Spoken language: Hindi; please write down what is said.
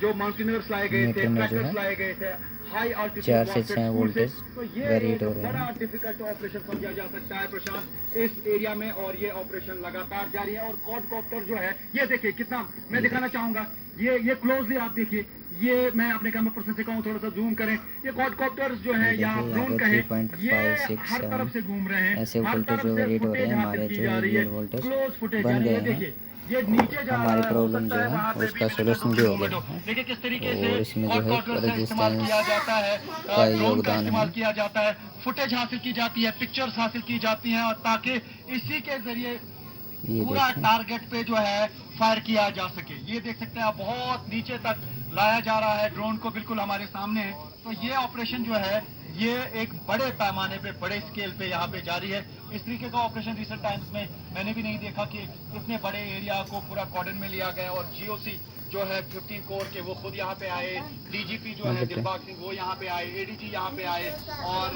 जो माउंटेनर्स लाए गए थे, मीटर में जो ट्रैकर्स है लाए गए थे, हाई ऑल्टीट्यूड 4 से 6 वोल्टेज तो ये वेरिएट एक हो रहे बड़ा हैं। डिफिकल्ट ऑपरेशन समझा जा सकता है प्रशांत इस एरिया में, और ये ऑपरेशन लगातार जारी है। और क्वाडकॉप्टर जो है ये देखिए कितना, मैं ये दिखाना देखिए। चाहूंगा, ये क्लोजली आप देखिए, ये मैं अपने कैमरा पर्सन से कहूँ थोड़ा सा जूम करें, ये क्वाडकॉप्टर्स जो है ये या देखिए यहाँ ड्रोन पे कहें, ये 3.5 6 हर तरफ 7 से घूम रहे हैं, ऐसे हर वोल्टेज तरफ जो से वेरिएट हो रहे फुटेज हैं हासिल हमारे की जो जा रही है, रियल वोल्टेज क्लोज फुटेज, बन यानी गए ये हैं। देखिए ये नीचे जा हमारी रहा है, हो प्रॉब्लम सकता जो है है वहां पे उसका भी सोल्यूशन भी हो गया है। देखिए किस तरीके से और इसमें जो है क्वाडकॉप्टर से इस्तेमाल रेजिस्टेंस किया जाता है, का ड्रोन का योगदान है। इस्तेमाल किया जाता है, फुटेज हासिल की जाती है, पिक्चर्स हासिल की जाती हैं, और ताकि इसी के जरिए ये पूरा देखें। टारगेट पे जो है फायर किया जा सके। ये देख सकते हैं आप, बहुत नीचे तक लाया जा रहा है ड्रोन को, बिल्कुल हमारे सामने है। तो ये ऑपरेशन जो है ये एक बड़े पैमाने पे, बड़े स्केल पे यहाँ पे जारी है। इस तरीके का ऑपरेशन रिसेंट टाइम्स में मैंने भी नहीं देखा कि इतने बड़े एरिया को पूरा कॉर्डन में लिया गया। और जीओसी जो है 15 कोर के, वो खुद यहाँ पे आए, डीजीपी जो हाँ है बेटे। दिलबाग सिंह वो यहाँ पे आए, एडीजी यहाँ पे आए, और